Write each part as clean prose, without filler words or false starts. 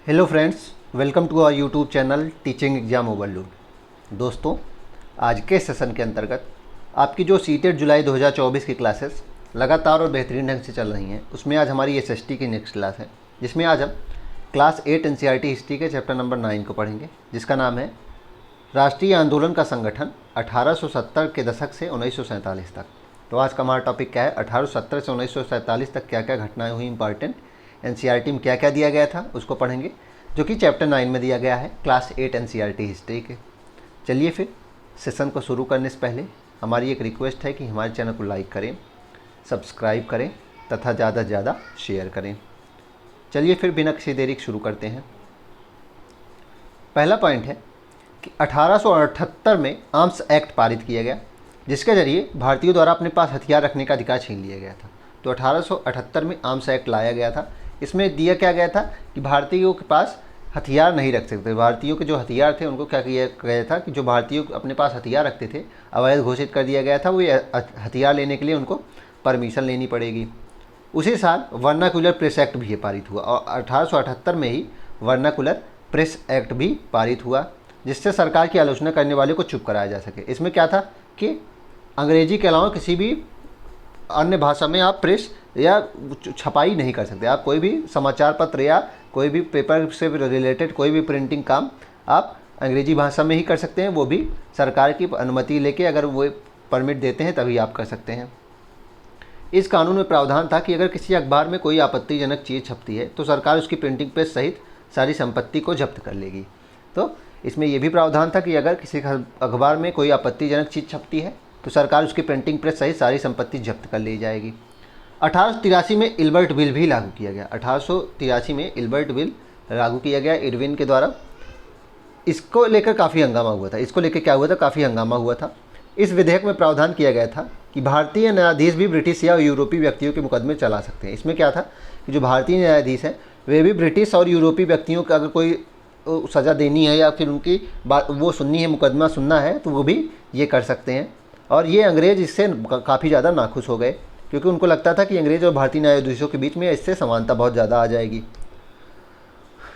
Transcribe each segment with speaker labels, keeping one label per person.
Speaker 1: Hello friends, welcome to our YouTube channel teaching exam overload. दोस्तों, आज के session के अंतर्गत आपकी जो सीटेट जुलाई 2024 की क्लासेस लगातार और बेहतरीन ढंग से चल रही हैं, उसमें आज हमारी एसएसटी की नेक्स्ट क्लास है, जिसमें आज हम क्लास 8 एनसीईआरटी हिस्ट्री के चैप्टर नंबर 9 को पढ़ेंगे, जिसका नाम है राष्ट्रीय आंदोलन का संगठन 1870 के दशक से 1947 तक। तो आज का हमारा टॉपिक क्या है? 1870 से 1947 तक क्या क्या घटनाएं हुई इंपॉर्टेंट, एनसीईआरटी में क्या क्या दिया गया था, उसको पढ़ेंगे, जो कि चैप्टर 9 में दिया गया है क्लास 8 एनसीईआरटी हिस्ट्री के। चलिए फिर सेशन को शुरू करने से पहले हमारी एक रिक्वेस्ट है कि हमारे चैनल को लाइक करें, सब्सक्राइब करें तथा ज़्यादा से ज़्यादा शेयर करें। चलिए फिर बिना किसी देरी के शुरू करते हैं। पहला पॉइंट है कि 1878 में आर्म्स एक्ट पारित किया गया, जिसके जरिए भारतीयों द्वारा अपने पास हथियार रखने का अधिकार छीन लिया गया था। तो 1878 में आर्म्स एक्ट लाया गया था। इसमें दिया क्या गया था कि भारतीयों के पास हथियार नहीं रख सकते। भारतीयों के जो हथियार थे उनको क्या किया गया था कि जो भारतीयों अपने पास हथियार रखते थे, अवैध घोषित कर दिया गया था। वो हथियार लेने के लिए उनको परमिशन लेनी पड़ेगी। उसी साल वर्नाकुलर प्रेस एक्ट भी पारित हुआ और 1878 में ही वर्नाकुलर प्रेस एक्ट भी पारित हुआ, जिससे सरकार की आलोचना करने वाले को चुप कराया जा सके। इसमें क्या था कि अंग्रेजी के अलावा किसी भी अन्य भाषा में आप प्रेस या छपाई नहीं कर सकते। आप कोई भी समाचार पत्र या कोई भी पेपर से रिलेटेड कोई भी प्रिंटिंग काम आप अंग्रेजी भाषा में ही कर सकते हैं, वो भी सरकार की अनुमति लेके, अगर वो परमिट देते हैं तभी आप कर सकते हैं। इस कानून में प्रावधान था कि अगर किसी अखबार में कोई आपत्तिजनक चीज़ छपती है तो सरकार उसकी प्रिंटिंग प्रेस सहित सारी संपत्ति को जब्त कर लेगी। तो इसमें यह भी प्रावधान था कि अगर किसी अखबार में कोई आपत्तिजनक चीज़ छपती है तो सरकार उसकी प्रिंटिंग प्रेस सहित सारी संपत्ति जब्त कर ली जाएगी। 1883 में इल्बर्ट बिल भी लागू किया गया। 1883 में इल्बर्ट बिल लागू किया गया इरविन के द्वारा। इसको लेकर काफ़ी हंगामा हुआ था। काफ़ी हंगामा हुआ था। इस विधेयक में प्रावधान किया गया था कि भारतीय न्यायाधीश भी ब्रिटिश या यूरोपीय व्यक्तियों के मुकदमे चला सकते हैं। इसमें क्या था कि जो भारतीय न्यायाधीश हैं वे भी ब्रिटिश और यूरोपीय व्यक्तियों का अगर कोई सज़ा देनी है या फिर उनकी बात वो सुननी है, मुकदमा सुनना है, तो वो भी ये कर सकते हैं। और ये अंग्रेज़ इससे काफ़ी ज़्यादा नाखुश हो गए, क्योंकि उनको लगता था कि अंग्रेज़ और भारतीय न्यायाधीशों के बीच में इससे समानता बहुत ज़्यादा आ जाएगी।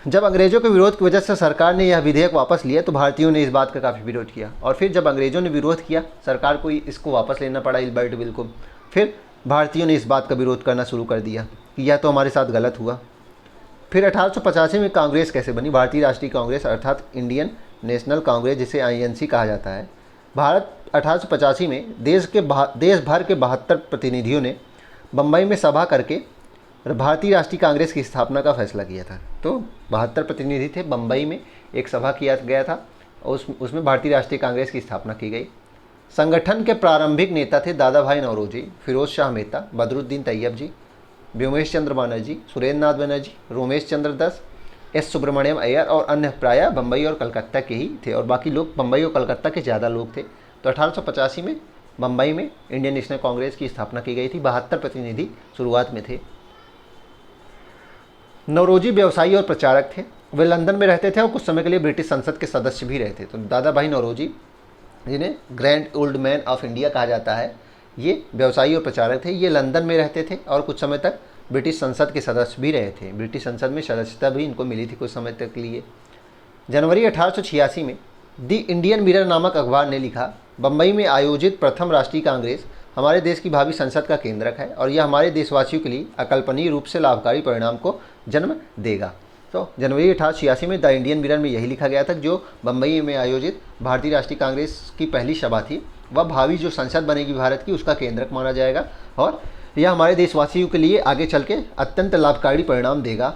Speaker 1: जब अंग्रेज़ों के विरोध की वजह से सरकार ने यह विधेयक वापस लिया तो भारतीयों ने इस बात का काफ़ी विरोध किया, और फिर जब अंग्रेज़ों ने विरोध किया, सरकार को इसको वापस लेना पड़ा इल्बर्ट बिल को। फिर भारतीयों ने इस बात का विरोध करना शुरू कर दिया कि यह तो हमारे साथ गलत हुआ। फिर 1885 में कांग्रेस कैसे बनी? भारतीय राष्ट्रीय कांग्रेस, अर्थात इंडियन नेशनल कांग्रेस, जिसे आईएनसी कहा जाता है। भारत 1885 में देश भर के 72 प्रतिनिधियों ने बम्बई में सभा करके भारतीय राष्ट्रीय कांग्रेस की स्थापना का फैसला किया था। तो 72 प्रतिनिधि थे, बम्बई में एक सभा किया गया था और उसमें भारतीय राष्ट्रीय कांग्रेस की स्थापना की गई। संगठन के प्रारंभिक नेता थे दादा भाई नौरोजी, फिरोज शाह मेहता, बदरुद्दीन तैयब जी, व्योमेश चंद्र बनर्जी, सुरेंद्र नाथ बनर्जी, रोमेश चंद्र दास, एस सुब्रमण्यम अय्यर और अन्य प्रायः बम्बई और कलकत्ता के ही थे, और बाकी लोग बम्बई और कलकत्ता के ज़्यादा लोग थे। तो 1885 में बम्बई में इंडियन नेशनल कांग्रेस की स्थापना की गई थी। 72 प्रतिनिधि शुरुआत में थे। नौरोजी व्यवसायी और प्रचारक थे। वे लंदन में रहते थे और कुछ समय के लिए ब्रिटिश संसद के सदस्य भी रहे थे। तो दादा भाई नौरोजी, जिन्हें grand old man of India कहा जाता है, ये व्यवसायी और प्रचारक थे। ये लंदन में रहते थे और कुछ समय तक ब्रिटिश संसद के सदस्य भी रहे थे। ब्रिटिश संसद में सदस्यता भी इनको मिली थी कुछ समय तक के लिए। जनवरी 1886 में दी इंडियन मिरर नामक अखबार ने लिखा, बम्बई में आयोजित प्रथम राष्ट्रीय कांग्रेस हमारे देश की भावी संसद का केंद्रक है और यह हमारे देशवासियों के लिए अकल्पनीय रूप से लाभकारी परिणाम को जन्म देगा। तो जनवरी 1886 में द इंडियन मिरर में यही लिखा गया था कि जो बम्बई में आयोजित भारतीय राष्ट्रीय कांग्रेस की पहली सभा थी, वह भावी जो संसद बनेगी भारत की, उसका केंद्रक माना जाएगा और यह हमारे देशवासियों के लिए आगे चल के अत्यंत लाभकारी परिणाम देगा।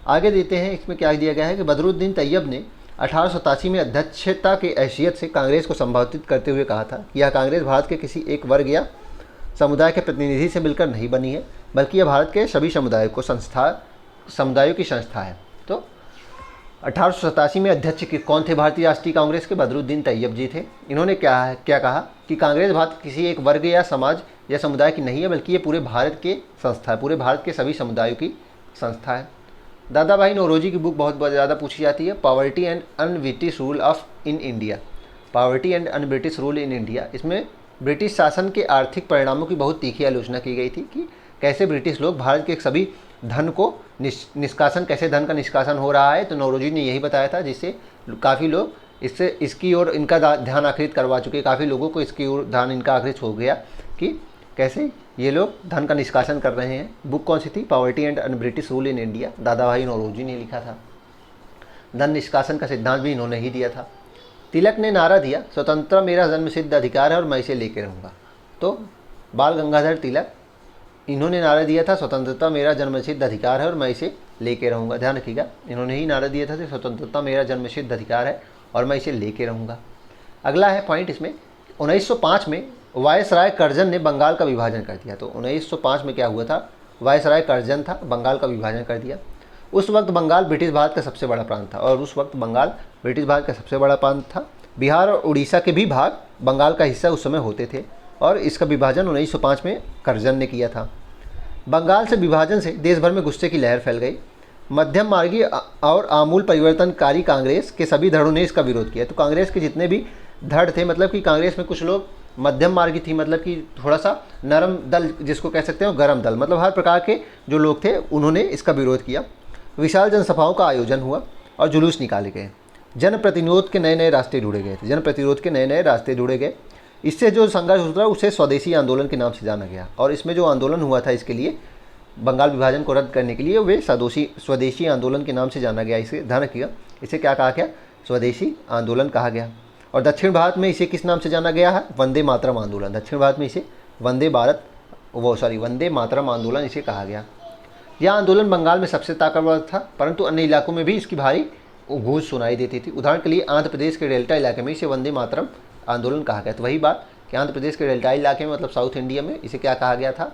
Speaker 1: आगे देते हैं, इसमें क्या दिया गया है कि बदरुद्दीन तैयब ने 1887 में अध्यक्षता की हैसियत से कांग्रेस को संबोधित करते हुए कहा था कि यह कांग्रेस भारत के किसी एक वर्ग या समुदाय के प्रतिनिधि से मिलकर नहीं बनी है, बल्कि यह भारत के सभी समुदायों की संस्था है। तो 1887 में अध्यक्ष कौन थे भारतीय राष्ट्रीय कांग्रेस के? बदरुद्दीन तैयब जी थे। इन्होंने क्या कहा कि कांग्रेस भारत किसी एक वर्ग या समाज या समुदाय की नहीं है, बल्कि ये पूरे भारत की संस्था है, पूरे भारत के सभी समुदायों की संस्था है। दादा भाई नौरोजी की बुक बहुत ज़्यादा पूछी जाती है, poverty and un-British rule in India. Poverty and un-British rule in India, इसमें ब्रिटिश शासन के आर्थिक परिणामों की बहुत तीखी आलोचना की गई थी कि कैसे ब्रिटिश लोग भारत के सभी धन को निष्कासन, कैसे धन का निष्कासन हो रहा है, तो नौरोजी ने यही बताया था, जिससे काफ़ी लोग इसकी ओर इनका ध्यान आकर्षित करवा चुके, काफ़ी लोगों को इसकी ओर ध्यान इनका आकर्षित हो गया कि कैसे ये लोग धन का निष्कासन कर रहे हैं। बुक कौन सी थी? Poverty and British rule in India, दादा भाई नौरोजी ने लिखा था। धन निष्कासन का सिद्धांत भी इन्होंने ही दिया था। तिलक ने नारा दिया, स्वतंत्रता मेरा जन्मसिद्ध अधिकार है और मैं इसे लेके रहूँगा। तो बाल गंगाधर तिलक, इन्होंने नारा दिया था, स्वतंत्रता मेरा जन्मसिद्ध अधिकार है और मैं इसे लेके रहूँगा। ध्यान रखिएगा, इन्होंने ही नारा दिया था कि स्वतंत्रता मेरा जन्मसिद्ध अधिकार है और मैं इसे लेके रहूँगा। अगला है पॉइंट इसमें, 1905 में वायसराय कर्जन ने बंगाल का विभाजन कर दिया। तो 1905 में क्या हुआ था? वायसराय कर्जन था, बंगाल का विभाजन कर दिया। उस वक्त बंगाल ब्रिटिश भारत का सबसे बड़ा प्रांत था, और उस वक्त बंगाल ब्रिटिश भारत का सबसे बड़ा प्रांत था। बिहार और उड़ीसा के भी भाग बंगाल का हिस्सा उस समय होते थे, और इसका विभाजन 1905 में कर्जन ने किया था। बंगाल से विभाजन से देश भर में गुस्से की लहर फैल गई। मध्यम मार्गी और आमूल परिवर्तनकारी कांग्रेस के सभी धड़ों ने इसका विरोध किया। तो कांग्रेस के जितने भी धड़ थे, मतलब कि कांग्रेस में कुछ लोग मध्यम मार्गी थी, मतलब कि थोड़ा सा नरम दल जिसको कह सकते हो, गरम दल, मतलब हर प्रकार के जो लोग थे उन्होंने इसका विरोध किया। विशाल जनसभाओं का आयोजन हुआ और जुलूस निकाले गए। जन प्रतिरोध के नए नए रास्ते ढूंढे गए थे, जन प्रतिरोध के नए नए रास्ते ढूंढे गए। इससे जो संघर्ष उतरा उसे स्वदेशी आंदोलन के नाम से जाना गया, और इसमें जो आंदोलन हुआ था इसके लिए, बंगाल विभाजन को रद्द करने के लिए, वे स्वदेशी आंदोलन के नाम से जाना गया। इसे ध्यान रखिएगा, इसे क्या कहा गया? स्वदेशी आंदोलन कहा गया। और दक्षिण भारत में इसे किस नाम से जाना गया है? वंदे मातरम आंदोलन। दक्षिण भारत में इसे वंदे मातरम आंदोलन इसे कहा गया। यह आंदोलन बंगाल में सबसे ताकतवर था, परंतु अन्य इलाकों में भी इसकी भारी गूंज सुनाई देती थी। उदाहरण के लिए आंध्र प्रदेश के डेल्टा इलाके में इसे वंदे मातरम आंदोलन कहा गया। तो वही बात कि आंध्र प्रदेश के डेल्टा इलाके में, मतलब साउथ इंडिया में, इसे क्या कहा गया था?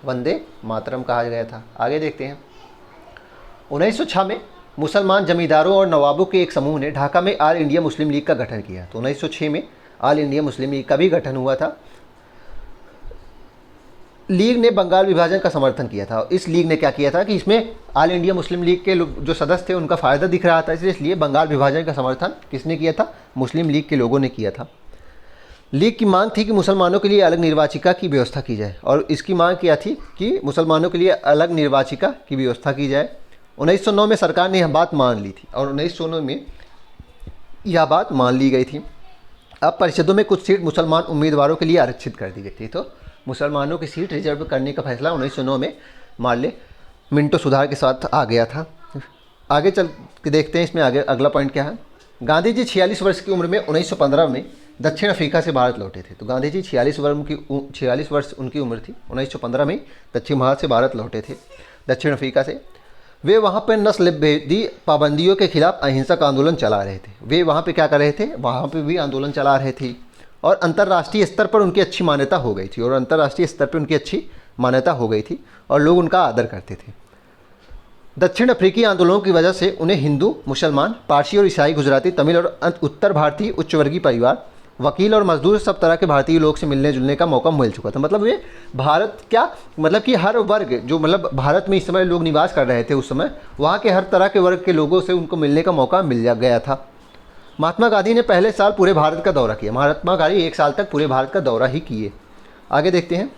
Speaker 1: वंदे मातरम कहा गया था। आगे देखते हैं। 1906 में मुसलमान जमींदारों और नवाबों के एक समूह ने ढाका में ऑल इंडिया मुस्लिम लीग का गठन किया। तो 1906 में ऑल इंडिया मुस्लिम लीग का भी गठन हुआ था। लीग ने बंगाल विभाजन का समर्थन किया था। इस लीग ने क्या किया था कि इसमें ऑल इंडिया मुस्लिम लीग के जो सदस्य थे उनका फ़ायदा दिख रहा था, इसलिए बंगाल विभाजन का समर्थन किसने किया था? मुस्लिम लीग के लोगों ने किया था। लीग की मांग थी कि मुसलमानों के लिए अलग निर्वाचिका की व्यवस्था की जाए, और इसकी मांग क्या थी कि मुसलमानों के लिए अलग निर्वाचिका की व्यवस्था की जाए। 1909 में सरकार ने यह बात मान ली थी, और 1909 में यह बात मान ली गई थी। अब परिषदों में कुछ सीट मुसलमान उम्मीदवारों के लिए आरक्षित कर दी गई थी। तो मुसलमानों की सीट रिजर्व करने का फैसला 1909 में मान ले मिंटो सुधार के साथ आ गया था। आगे चल के देखते हैं इसमें आगे अगला पॉइंट क्या है। गांधी जी 46 वर्ष की उम्र में 1915 में दक्षिण अफ्रीका से भारत लौटे थे। तो गांधी जी 46 वर्ष उनकी उम्र थी, 1915 में दक्षिण भारत से भारत लौटे थे, दक्षिण अफ्रीका से। वे वहाँ पर नस्ल भेदी पाबंदियों के खिलाफ अहिंसक आंदोलन चला रहे थे। वे वहाँ पे क्या कर रहे थे? वहाँ पे भी आंदोलन चला रहे थे, और अंतर्राष्ट्रीय स्तर पर उनकी अच्छी मान्यता हो गई थी, और लोग उनका आदर करते थे। दक्षिण अफ्रीकी आंदोलनों की वजह से उन्हें हिंदू, मुसलमान, पारसी और ईसाई, गुजराती, तमिल और उत्तर भारतीय उच्च वर्गीय परिवार, वकील और मजदूर, सब तरह के भारतीय लोग से मिलने जुलने का मौका मिल चुका था। मतलब ये भारत क्या, मतलब कि हर वर्ग जो, मतलब भारत में इस समय लोग निवास कर रहे थे उस समय, वहाँ के हर तरह के वर्ग के लोगों से उनको मिलने का मौका मिल गया था। महात्मा गांधी ने पहले साल पूरे भारत का दौरा किया। महात्मा गांधी 1 साल तक पूरे भारत का दौरा ही किए। आगे देखते हैं।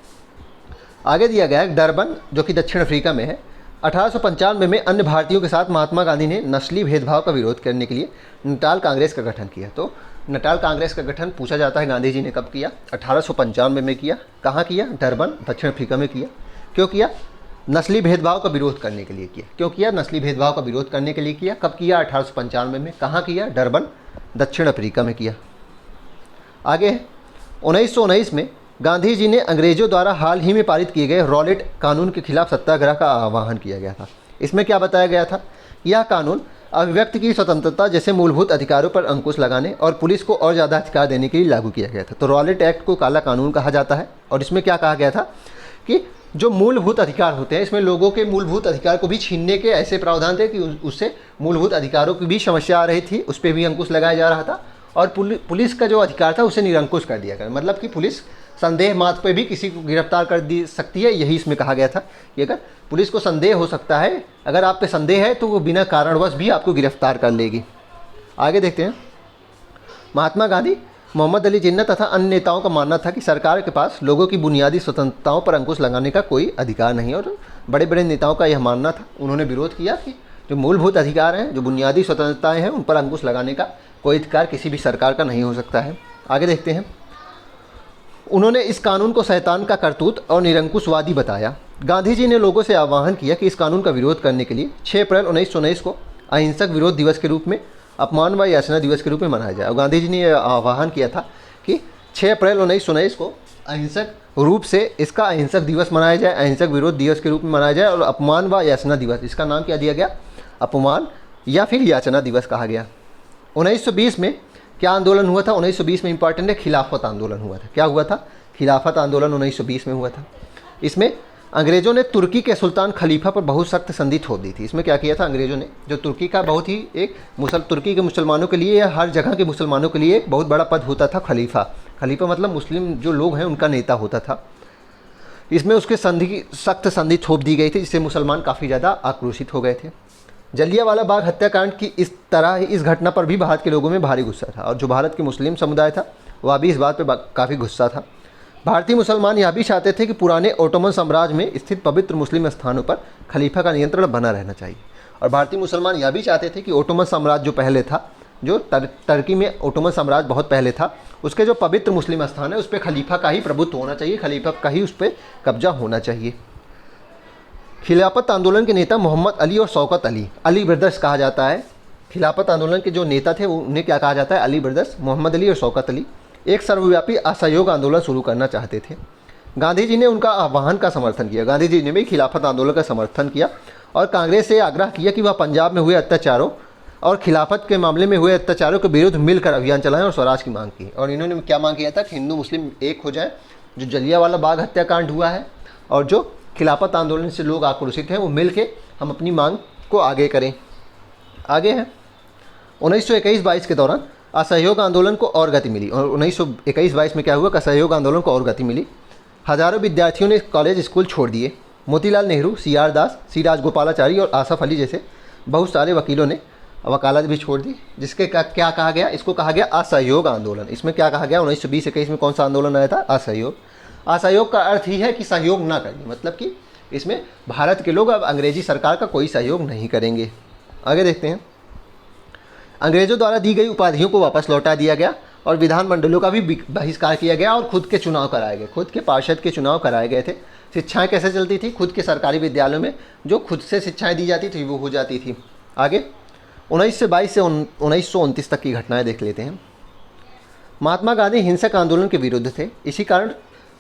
Speaker 1: आगे दिया गया है डरबन, जो कि दक्षिण अफ्रीका में है। 1895 में अन्य भारतीयों के साथ महात्मा गांधी ने नस्ली भेदभाव का विरोध करने के लिए नटाल कांग्रेस का गठन किया। तो नटाल कांग्रेस का गठन पूछा जाता है गांधी जी ने कब किया? 1895 में किया। कहाँ किया? डरबन, दक्षिण अफ्रीका में किया। क्यों किया? नस्ली भेदभाव का विरोध करने के लिए किया। क्यों किया? नस्ली भेदभाव का विरोध करने के लिए किया। कब किया? 1895 में। कहाँ किया? डरबन, दक्षिण अफ्रीका में किया। आगे 1919 में गांधी जी ने अंग्रेजों द्वारा हाल ही में पारित किए गए रॉलेट कानून के खिलाफ सत्याग्रह का आह्वान किया गया था। इसमें क्या बताया गया था? यह कानून अभिव्यक्ति की स्वतंत्रता जैसे मूलभूत अधिकारों पर अंकुश लगाने और पुलिस को और ज़्यादा अधिकार देने के लिए लागू किया गया था। तो रॉलेट एक्ट को काला कानून कहा जाता है, और इसमें क्या कहा गया था कि जो मूलभूत अधिकार होते हैं, इसमें लोगों के मूलभूत अधिकार को भी छीनने के ऐसे प्रावधान थे कि उससे मूलभूत अधिकारों की भी समस्या आ रही थी, उस पर भी अंकुश लगाया जा रहा था, और पुलिस का जो अधिकार था उसे निरंकुश कर दिया गया। मतलब कि पुलिस संदेह मात्र पे भी किसी को गिरफ्तार कर दी सकती है। यही इसमें कहा गया था कि अगर पुलिस को संदेह हो सकता है, अगर आप पे संदेह है तो वो बिना कारणवश भी आपको गिरफ्तार कर लेगी। आगे देखते हैं। महात्मा गांधी मोहम्मद अली जिन्ना तथा अन्य नेताओं का मानना था कि सरकार के पास लोगों की बुनियादी स्वतंत्रताओं पर अंकुश लगाने का कोई अधिकार नहीं, और बड़े बड़े नेताओं का यह मानना था। उन्होंने विरोध किया कि जो मूलभूत अधिकार हैं, जो बुनियादी स्वतंत्रताएं हैं, उन पर अंकुश लगाने का कोई अधिकार किसी भी सरकार का नहीं हो सकता है। आगे देखते हैं। उन्होंने इस कानून को शैतान का करतूत और निरंकुशवादी बताया। गांधी जी ने लोगों से आह्वान किया कि इस कानून का विरोध करने के लिए 6 अप्रैल 1919 को अहिंसक विरोध दिवस के रूप में, अपमान व याचना दिवस के रूप में मनाया जाए। और गांधी जी ने यह आह्वान किया था कि 6 अप्रैल 1919 को अहिंसक रूप से इसका अहिंसक दिवस मनाया जाए, अहिंसक विरोध दिवस के रूप में मनाया जाए। और अपमान व याचना दिवस, इसका नाम क्या दिया गया? अपमान या फिर याचना दिवस कहा गया। 1920 में क्या आंदोलन हुआ था? 1920 में इंपॉर्टेंट है, खिलाफत आंदोलन हुआ था। क्या हुआ था? खिलाफत आंदोलन 1920 में हुआ था। इसमें अंग्रेज़ों ने तुर्की के सुल्तान खलीफा पर बहुत सख्त संधि थोप दी थी। इसमें क्या किया था अंग्रेज़ों ने? जो तुर्की का बहुत ही एक तुर्की के मुसलमानों के लिए या हर जगह के मुसलमानों के लिए एक बहुत बड़ा पद होता था खलीफा। खलीफा मतलब मुस्लिम जो लोग हैं उनका नेता होता था। इसमें उसके सख्त संधि थोप दी गई थी, जिससे मुसलमान काफ़ी ज़्यादा आक्रोशित हो गए थे। जलियांवाला बाग हत्याकांड की इस घटना पर भी भारत के लोगों में भारी गुस्सा था, और जो भारत के मुस्लिम समुदाय था वह भी इस बात पर काफ़ी गुस्सा था। भारतीय मुसलमान यह भी चाहते थे कि पुराने ओटोमन साम्राज्य में स्थित पवित्र मुस्लिम स्थानों पर खलीफा का नियंत्रण बना रहना चाहिए। और भारतीय मुसलमान यह भी चाहते थे कि ओटोमन साम्राज्य जो पहले था, जो टर्की में ओटोमन साम्राज्य बहुत पहले था, उसके जो पवित्र मुस्लिम स्थान है उस पर खलीफा का ही प्रभुत्व होना चाहिए, खलीफा का ही उस पर कब्जा होना चाहिए। खिलाफत आंदोलन के नेता मोहम्मद अली और शौकत अली, अली ब्रदर्स कहा जाता है। खिलाफत आंदोलन के जो नेता थे उन्हें क्या कहा जाता है? अली ब्रदर्स। मोहम्मद अली और शौकत अली एक सर्वव्यापी असहयोग आंदोलन शुरू करना चाहते थे। गांधी जी ने उनका आह्वान का समर्थन किया। गांधी जी ने भी खिलाफत आंदोलन का समर्थन किया और कांग्रेस से आग्रह किया कि वह पंजाब में हुए अत्याचारों और खिलाफत के मामले में हुए अत्याचारों के विरुद्ध मिलकर अभियान चलाएं और स्वराज की मांग की। और इन्होंने क्या मांग किया था? कि हिंदू मुस्लिम एक हो जाए। जो जलियांवाला बाग हत्याकांड हुआ है और जो खिलाफत आंदोलन से लोग आक्रोशित हैं, वो मिल के हम अपनी मांग को आगे करें। आगे है 1921-22 के दौरान असहयोग आंदोलन को और गति मिली। और 1921-22 में क्या हुआ? असहयोग आंदोलन को और गति मिली। हज़ारों विद्यार्थियों ने कॉलेज स्कूल छोड़ दिए। मोतीलाल नेहरू, CR दास, C राजगोपालाचारी और आसफ अली जैसे बहुत सारे वकीलों ने वकालत भी छोड़ दी। जिसके क्या कहा गया? इसको कहा गया असहयोग आंदोलन। इसमें क्या कहा गया? 1920-21 में कौन सा आंदोलन आया था? असहयोग। असहयोग का अर्थ ही है कि सहयोग ना करिए, मतलब कि इसमें भारत के लोग अब अंग्रेजी सरकार का कोई सहयोग नहीं करेंगे। आगे देखते हैं। अंग्रेज़ों द्वारा दी गई उपाधियों को वापस लौटा दिया गया और विधानमंडलों का भी बहिष्कार किया गया और खुद के चुनाव कराए गए। खुद के पार्षद के चुनाव कराए गए थे। शिक्षाएं कैसे चलती थी? खुद के सरकारी विद्यालयों में जो खुद से शिक्षाएं दी जाती थी वो हो जाती थी। आगे 1922 से 1929 तक की घटनाएं देख लेते हैं। महात्मा गांधी हिंसक आंदोलन के विरुद्ध थे। इसी कारण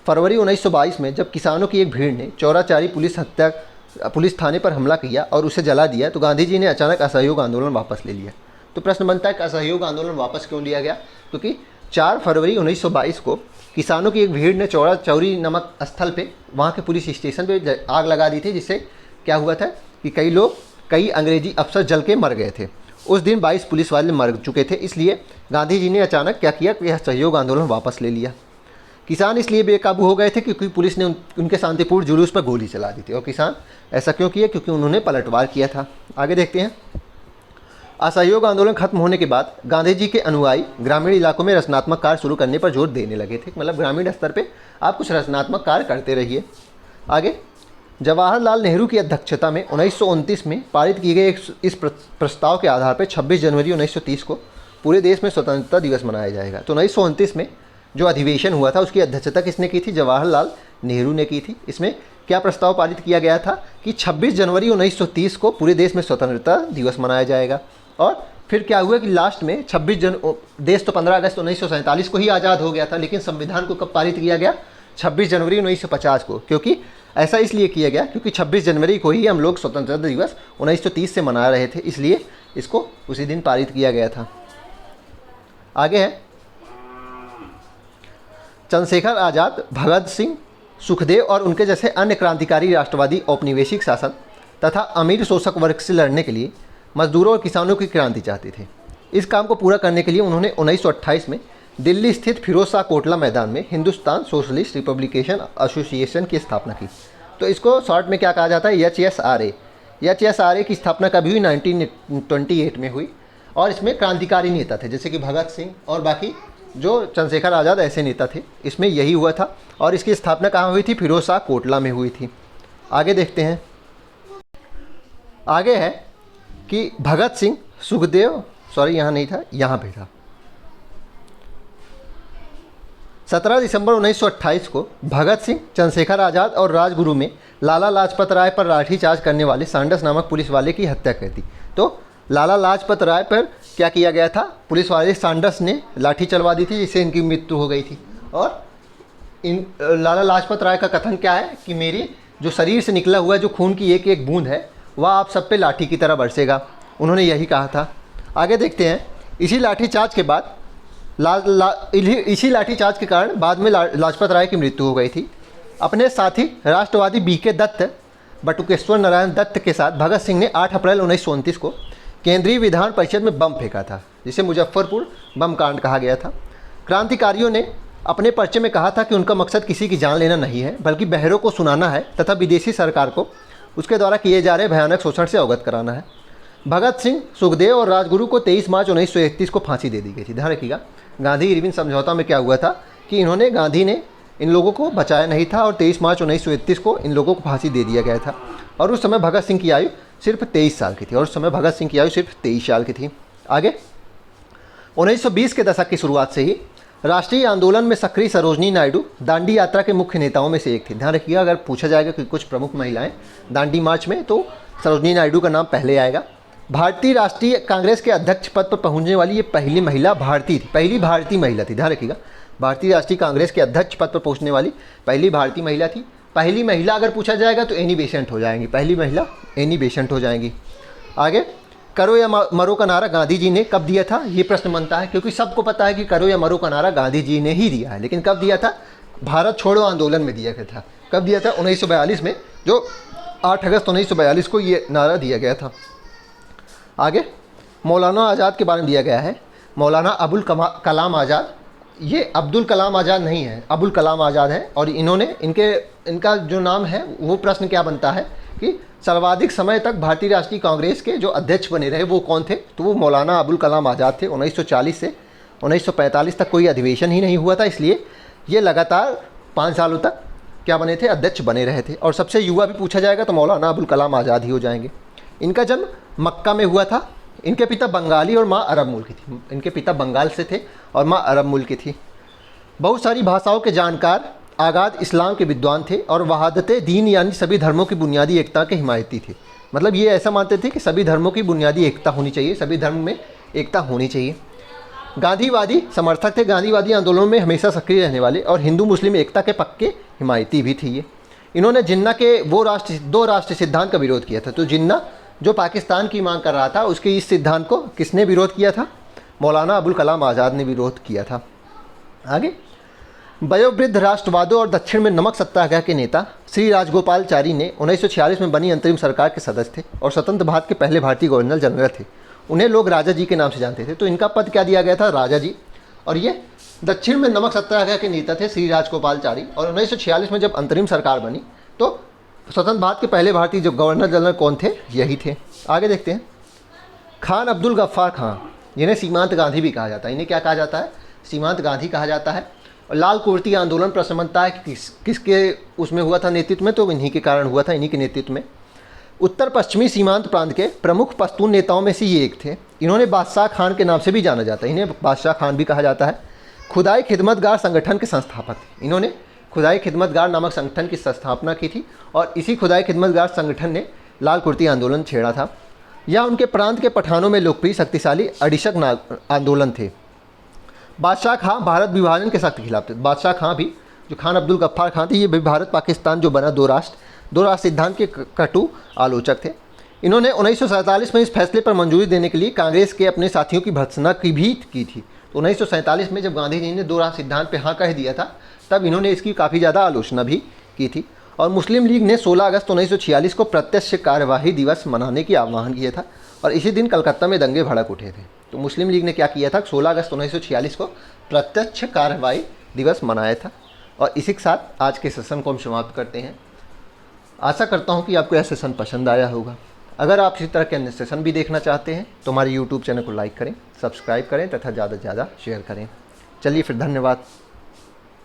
Speaker 1: फरवरी 1922 में जब किसानों की एक भीड़ ने चौराचारी पुलिस थाने पर हमला किया और उसे जला दिया, तो गांधी जी ने अचानक असहयोग आंदोलन वापस ले लिया। तो प्रश्न बनता है कि असहयोग आंदोलन वापस क्यों लिया गया? क्योंकि 4 फरवरी 1922 को किसानों की एक भीड़ ने चौरी नमक स्थल पे, वहाँ के पुलिस स्टेशन पे आग लगा दी थी, जिससे क्या हुआ था कि कई अंग्रेजी अफसर जल के मर गए थे। उस दिन 22 पुलिस वाले मर चुके थे। इसलिए गांधी जी ने अचानक क्या किया कि यह सहयोग आंदोलन वापस ले लिया। किसान इसलिए बेकाबू हो गए थे क्योंकि पुलिस ने उनके शांतिपूर्ण जुलूस पर गोली चला दी थी। और किसान ऐसा क्यों किया? क्योंकि उन्होंने पलटवार किया था। आगे देखते हैं। असहयोग आंदोलन खत्म होने के बाद गांधी जी के अनुयायी ग्रामीण इलाकों में रचनात्मक कार्य शुरू करने पर जोर देने लगे थे। मतलब ग्रामीण स्तर पे आप कुछ रचनात्मक कार्य करते रहिए। आगे जवाहरलाल नेहरू की अध्यक्षता में 1929 में पारित किए गए इस प्रस्ताव के आधार पर 26 जनवरी 1930 को पूरे देश में स्वतंत्रता दिवस मनाया जाएगा। तो 1929 में जो अधिवेशन हुआ था उसकी अध्यक्षता किसने की थी? जवाहरलाल नेहरू ने की थी। इसमें क्या प्रस्ताव पारित किया गया था कि 26 जनवरी 1930 को पूरे देश में स्वतंत्रता दिवस मनाया जाएगा। और फिर क्या हुआ कि लास्ट में देश तो 15 अगस्त 1947 को ही आज़ाद हो गया था, लेकिन संविधान को कब पारित किया गया? 26 जनवरी 1950 को। क्योंकि ऐसा इसलिए किया गया क्योंकि 26 जनवरी को ही हम लोग स्वतंत्रता दिवस 1930 से मना रहे थे, इसलिए इसको उसी दिन पारित किया गया था। आगे है चंद्रशेखर आज़ाद, भगत सिंह, सुखदेव और उनके जैसे अन्य क्रांतिकारी राष्ट्रवादी औपनिवेशिक शासन तथा अमीर शोषक वर्ग से लड़ने के लिए मजदूरों और किसानों की क्रांति चाहते थे। इस काम को पूरा करने के लिए उन्होंने 1928 में दिल्ली स्थित फिरोज शाह कोटला मैदान में हिंदुस्तान सोशलिस्ट रिपब्लिकेशन एसोसिएशन की स्थापना की। तो इसको शॉर्ट में क्या कहा जाता है? HSRA। HSRA की स्थापना कभी हुई? 1928 में हुई। और इसमें क्रांतिकारी नेता थे जैसे कि भगत सिंह और बाकी जो चंद्रशेखर आज़ाद ऐसे नेता थे, इसमें यही हुआ था। और इसकी स्थापना कहाँ हुई थी? फिरोज शाह कोटला में हुई थी। आगे देखते हैं। आगे है कि भगत सिंह, सुखदेव, सॉरी यहाँ नहीं था, यहाँ पे था। 17 दिसंबर 1928 को भगत सिंह, चंद्रशेखर आज़ाद और राजगुरु में लाला लाजपत राय पर लाठीचार्ज करने वाले सांडस नामक पुलिस वाले की हत्या कर दी। तो लाला लाजपत राय पर क्या किया गया था? पुलिस वाले सांडस ने लाठी चलवा दी थी, जिससे इनकी मृत्यु हो गई थी। और इन लाला लाजपत राय का कथन क्या है कि मेरी जो शरीर से निकला हुआ जो खून की एक एक बूंद है वह आप सब पे लाठी की तरह बरसेगा। उन्होंने यही कहा था। आगे देखते हैं। इसी लाठीचार्ज के बाद इसी लाठीचार्ज के कारण बाद में लाजपत राय की मृत्यु हो गई थी। अपने साथी राष्ट्रवादी बीके दत्त, बटुकेश्वर नारायण दत्त के साथ भगत सिंह ने 8 अप्रैल 1929 को केंद्रीय विधान परिषद में बम फेंका था, जिसे मुजफ्फरपुर बम कांड कहा गया था। क्रांतिकारियों ने अपने पर्चे में कहा था कि उनका मकसद किसी की जान लेना नहीं है, बल्कि बहरों को सुनाना है तथा विदेशी सरकार को उसके द्वारा किए जा रहे भयानक शोषण से अवगत कराना है। भगत सिंह, सुखदेव और राजगुरु को 23 मार्च 1931 को फांसी दे दी गई थी। ध्यान रखिएगा, गांधी इरविन समझौता में क्या हुआ था कि गांधी ने इन लोगों को बचाया नहीं था और 23 मार्च 1931 को इन लोगों को फांसी दे दिया गया था। और उस समय भगत सिंह की आयु सिर्फ 23 साल की थी। आगे 1920 के दशक की शुरुआत से ही राष्ट्रीय आंदोलन में सक्रिय सरोजनी नायडू दांडी यात्रा के मुख्य नेताओं में से एक थी। ध्यान रखिएगा, अगर पूछा जाएगा कि कुछ प्रमुख महिलाएं दांडी मार्च में, तो सरोजनी नायडू का नाम पहले आएगा। भारतीय राष्ट्रीय कांग्रेस के अध्यक्ष पद पर पहुंचने वाली ये पहली भारतीय महिला थी। ध्यान रखिएगा, भारतीय राष्ट्रीय कांग्रेस के अध्यक्ष पद पर पहुंचने वाली पहली भारतीय महिला थी। पहली महिला अगर पूछा जाएगा तो एनी बेसेंट हो जाएंगी, पहली महिला एनी बेसेंट हो जाएंगी। आगे, करो या मरो का नारा गांधी जी ने कब दिया था? ये प्रश्न बनता है, क्योंकि सबको पता है कि करो या मरो का नारा गांधी जी ने ही दिया है, लेकिन कब दिया था? भारत छोड़ो आंदोलन में दिया गया था। कब दिया था? 1942 में, जो 8 अगस्त 1942 को ये नारा दिया गया था। आगे मौलाना आज़ाद के बारे में दिया गया है। मौलाना अबुल कलाम आज़ाद, ये अब्दुल कलाम आज़ाद नहीं है, अबुल कलाम आज़ाद है। और इनका जो नाम है वो प्रश्न क्या बनता है कि सर्वाधिक समय तक भारतीय राष्ट्रीय कांग्रेस के जो अध्यक्ष बने रहे वो कौन थे? तो वो मौलाना अबुल कलाम आज़ाद थे। 1940 से 1945 तक कोई अधिवेशन ही नहीं हुआ था, इसलिए ये लगातार 5 सालों तक क्या बने थे? अध्यक्ष बने रहे थे। और सबसे युवा भी पूछा जाएगा तो मौलाना अबुल कलाम आज़ाद ही हो जाएंगे। इनका जन्म मक्का में हुआ था। इनके पिता बंगाली और माँ अरब मूल की थी। इनके पिता बंगाल से थे और माँ अरब मूल की थी। बहुत सारी भाषाओं के जानकार, आगाध इस्लाम के विद्वान थे और वहादते दीन यानी सभी धर्मों की बुनियादी एकता के हिमायती थे। मतलब ये ऐसा मानते थे कि सभी धर्मों की बुनियादी एकता होनी चाहिए, सभी धर्म में एकता होनी चाहिए। गांधीवादी समर्थक थे, गांधीवादी आंदोलनों में हमेशा सक्रिय रहने वाले और हिंदू मुस्लिम एकता के पक्के हिमायती भी थे ये। इन्होंने जिन्ना के दो राष्ट्र सिद्धांत का विरोध किया था। तो जिन्ना जो पाकिस्तान की मांग कर रहा था, उसके इस सिद्धांत को किसने विरोध किया था? मौलाना अबुल कलाम आज़ाद ने विरोध किया था। आगे, वयोवृद्ध राष्ट्रवादों और दक्षिण में नमक सत्याग्रह के नेता श्री राजगोपालचारी ने 1946 में बनी अंतरिम सरकार के सदस्य थे और स्वतंत्र भारत के पहले भारतीय गवर्नर जनरल थे। उन्हें लोग राजा जी के नाम से जानते थे, तो इनका पद क्या दिया गया था? राजा जी। और ये दक्षिण में नमक सत्याग्रह के नेता थे श्री राजगोपालचारी। और 1946 में जब अंतरिम सरकार बनी तो स्वतंत्र भारत के पहले भारतीय जो गवर्नर जनरल कौन थे? यही थे। आगे देखते हैं। खान अब्दुल गफ्फार खान, जिन्हें सीमांत गांधी भी कहा जाता है, इन्हें क्या कहा जाता है? सीमांत गांधी कहा जाता है। और लाल कुर्ती आंदोलन प्रश्न बनता है कि किसके उसमें हुआ था नेतृत्व में? तो इन्हीं के कारण हुआ था, इन्हीं के नेतृत्व में। उत्तर पश्चिमी सीमांत प्रांत के प्रमुख पश्तून नेताओं में से ये एक थे। इन्होंने बादशाह खान के नाम से भी जाना जाता है, इन्हें बादशाह खान भी कहा जाता है। खुदाई खिदमतगार संगठन के संस्थापक थे। इन्होंने खुदाई खिदमतगार नामक संगठन की स्थापना की थी और इसी खुदाई खिदमतगार संगठन ने लाल कुर्ती आंदोलन छेड़ा था। यह उनके प्रांत के पठानों में लोकप्रिय शक्तिशाली अडिशक आंदोलन थे। बादशाह खां भारत विभाजन के सख्त खिलाफ थे। बादशाह खां भी, जो खान अब्दुल गफ्फार खां थे, ये भी भारत पाकिस्तान जो बना दो राष्ट्र सिद्धांत के कटु आलोचक थे। इन्होंने 1947 में इस फैसले पर मंजूरी देने के लिए कांग्रेस के अपने साथियों की भर्त्सना की थी। तो 1947 में जब गांधी जी ने दो राष्ट्र सिद्धांत पे हाँ कह दिया था, तब इन्होंने इसकी काफ़ी ज़्यादा आलोचना भी की थी। और मुस्लिम लीग ने 16 अगस्त 1946 को प्रत्यक्ष कार्यवाही दिवस मनाने की आह्वान किया था और इसी दिन कलकत्ता में दंगे भड़क उठे थे। तो मुस्लिम लीग ने क्या किया था? 16 अगस्त 1946 को प्रत्यक्ष कार्यवाही दिवस मनाया था। और इसी के साथ आज के सेशन को हम समाप्त करते हैं। आशा करता हूँ कि आपको यह सेशन पसंद आया होगा। अगर आप इसी तरह के अन्य सेशन भी देखना चाहते हैं तो हमारे YouTube चैनल को लाइक करें, सब्सक्राइब करें तथा ज़्यादा से ज़्यादा शेयर करें। चलिए फिर, धन्यवाद।